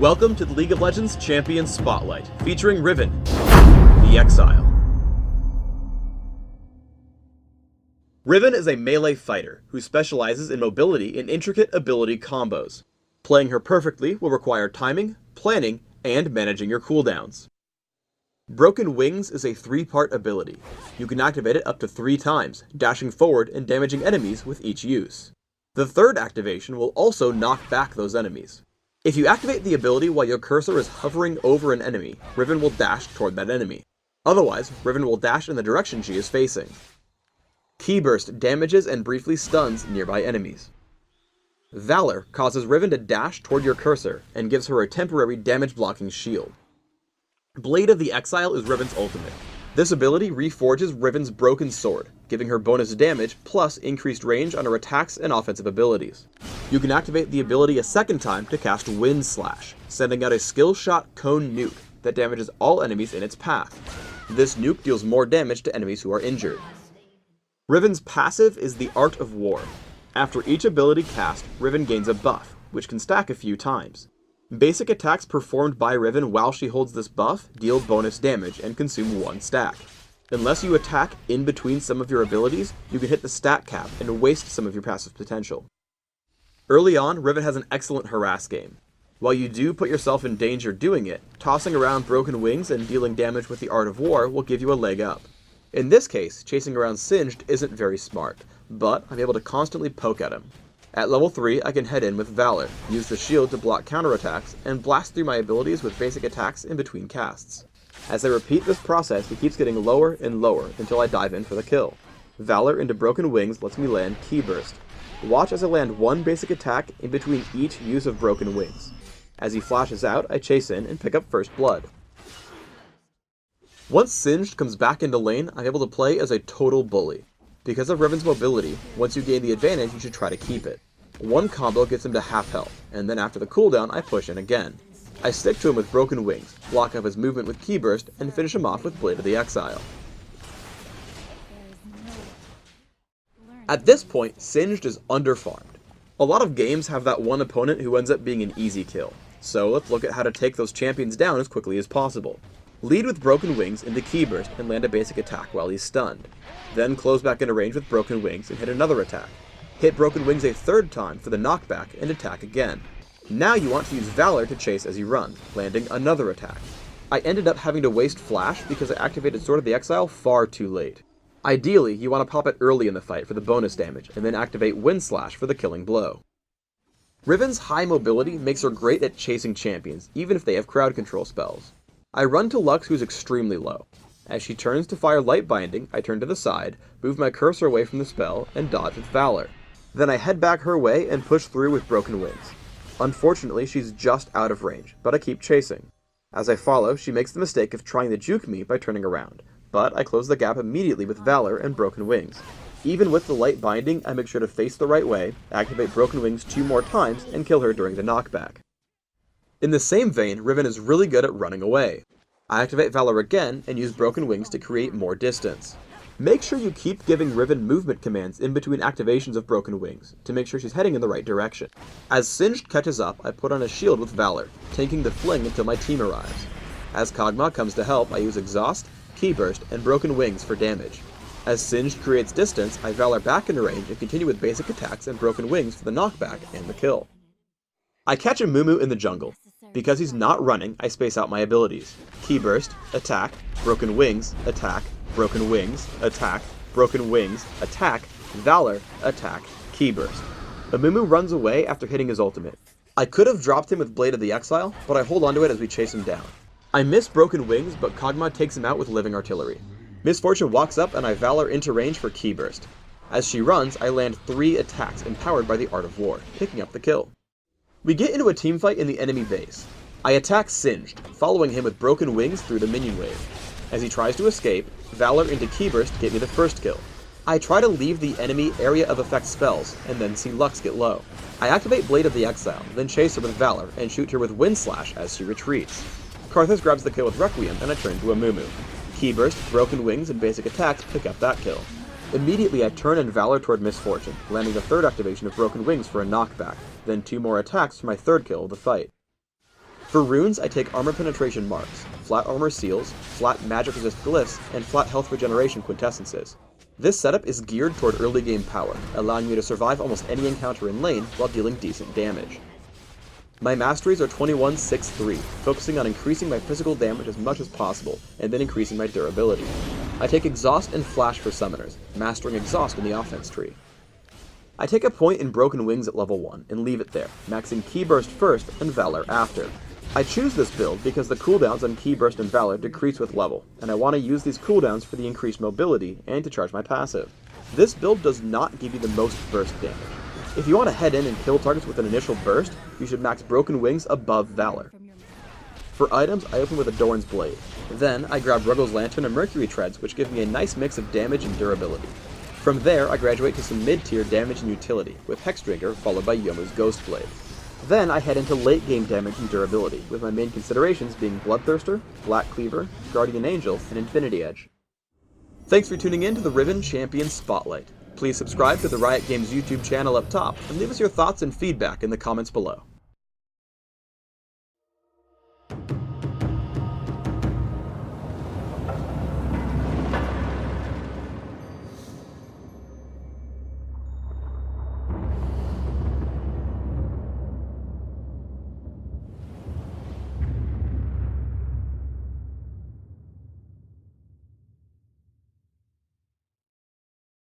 Welcome to the League of Legends Champions Spotlight, featuring Riven, the Exile. Riven is a melee fighter who specializes in mobility and intricate ability combos. Playing her perfectly will require timing, planning, and managing your cooldowns. Broken Wings is a 3-part ability. You can activate it up to 3 times, dashing forward and damaging enemies with each use. The third activation will also knock back those enemies. If you activate the ability while your cursor is hovering over an enemy, Riven will dash toward that enemy. Otherwise, Riven will dash in the direction she is facing. Ki Burst damages and briefly stuns nearby enemies. Valor causes Riven to dash toward your cursor and gives her a temporary damage blocking shield. Blade of the Exile is Riven's ultimate. This ability reforges Riven's broken sword, giving her bonus damage plus increased range on her attacks and offensive abilities. You can activate the ability a second time to cast Wind Slash, sending out a skill shot cone nuke that damages all enemies in its path. This nuke deals more damage to enemies who are injured. Riven's passive is the Art of War. After each ability cast, Riven gains a buff, which can stack a few times. Basic attacks performed by Riven while she holds this buff deal bonus damage and consume 1 stack. Unless you attack in between some of your abilities, you can hit the stat cap and waste some of your passive potential. Early on, Riven has an excellent harass game. While you do put yourself in danger doing it, tossing around Broken Wings and dealing damage with the Art of War will give you a leg up. In this case, chasing around Singed isn't very smart, but I'm able to constantly poke at him. At level 3, I can head in with Valor, use the shield to block counterattacks, and blast through my abilities with basic attacks in between casts. As I repeat this process, it keeps getting lower and lower until I dive in for the kill. Valor into Broken Wings lets me land Ki Burst. Watch as I land 1 basic attack in between each use of Broken Wings. As he flashes out, I chase in and pick up First Blood. Once Singed comes back into lane, I'm able to play as a total bully. Because of Riven's mobility, once you gain the advantage, you should try to keep it. 1 combo gets him to half health, and then after the cooldown, I push in again. I stick to him with Broken Wings, block up his movement with Ki Burst, and finish him off with Blade of the Exile. At this point, Singed is underfarmed. A lot of games have that one opponent who ends up being an easy kill, so let's look at how to take those champions down as quickly as possible. Lead with Broken Wings into Ki Burst and land a basic attack while he's stunned. Then close back into range with Broken Wings and hit another attack. Hit Broken Wings a 3rd time for the knockback and attack again. Now you want to use Valor to chase as you run, landing another attack. I ended up having to waste Flash because I activated Sword of the Exile far too late. Ideally, you want to pop it early in the fight for the bonus damage, and then activate Wind Slash for the killing blow. Riven's high mobility makes her great at chasing champions, even if they have crowd control spells. I run to Lux, who's extremely low. As she turns to fire Light Binding, I turn to the side, move my cursor away from the spell, and dodge with Valor. Then I head back her way and push through with Broken Wings. Unfortunately, she's just out of range, but I keep chasing. As I follow, she makes the mistake of trying to juke me by turning around, but I close the gap immediately with Valor and Broken Wings. Even with the Light Binding, I make sure to face the right way, activate Broken Wings 2 more times, and kill her during the knockback. In the same vein, Riven is really good at running away. I activate Valor again and use Broken Wings to create more distance. Make sure you keep giving Riven movement commands in between activations of Broken Wings to make sure she's heading in the right direction. As Singed catches up, I put on a shield with Valor, tanking the fling until my team arrives. As Kog'Maw comes to help, I use Exhaust, Ki Burst, and Broken Wings for damage. As Singed creates distance, I Valor back into range and continue with basic attacks and Broken Wings for the knockback and the kill. I catch a Mumu in the jungle. Because he's not running, I space out my abilities. Ki Burst, attack, Broken Wings, attack, Broken Wings, attack, Broken Wings, attack, Valor, attack, Ki Burst. Amumu runs away after hitting his ultimate. I could have dropped him with Blade of the Exile, but I hold onto it as we chase him down. I miss Broken Wings, but Kog'Maw takes him out with Living Artillery. Miss Fortune walks up and I Valor into range for Ki Burst. As she runs, I land 3 attacks empowered by the Art of War, picking up the kill. We get into a teamfight in the enemy base. I attack Singed, following him with Broken Wings through the minion wave. As he tries to escape, Valor into Ki Burst get me the first kill. I try to leave the enemy area of effect spells, and then see Lux get low. I activate Blade of the Exile, then chase her with Valor, and shoot her with Wind Slash as she retreats. Karthus grabs the kill with Requiem, and I turn to Amumu. Ki Burst, Broken Wings, and basic attacks pick up that kill. Immediately I turn and Valor toward Miss Fortune, landing the 3rd activation of Broken Wings for a knockback, then 2 more attacks for my 3rd kill of the fight. For runes, I take armor penetration marks, flat armor seals, flat magic resist glyphs, and flat health regeneration quintessences. This setup is geared toward early game power, allowing me to survive almost any encounter in lane while dealing decent damage. My masteries are 21-6-3, focusing on increasing my physical damage as much as possible, and then increasing my durability. I take Exhaust and Flash for summoners, mastering Exhaust in the offense tree. I take a point in Broken Wings at level 1, and leave it there, maxing Ki Burst first and Valor after. I choose this build because the cooldowns on Ki Burst and Valor decrease with level, and I want to use these cooldowns for the increased mobility and to charge my passive. This build does not give you the most burst damage. If you want to head in and kill targets with an initial burst, you should max Broken Wings above Valor. For items, I open with a Doran's Blade. Then, I grab Ruggles Lantern and Mercury Treads, which give me a nice mix of damage and durability. From there, I graduate to some mid-tier damage and utility, with Hexdrinker followed by Yomu's Ghost Blade. Then, I head into late-game damage and durability, with my main considerations being Bloodthirster, Black Cleaver, Guardian Angel, and Infinity Edge. Thanks for tuning in to the Riven Champion Spotlight. Please subscribe to the Riot Games YouTube channel up top, and leave us your thoughts and feedback in the comments below.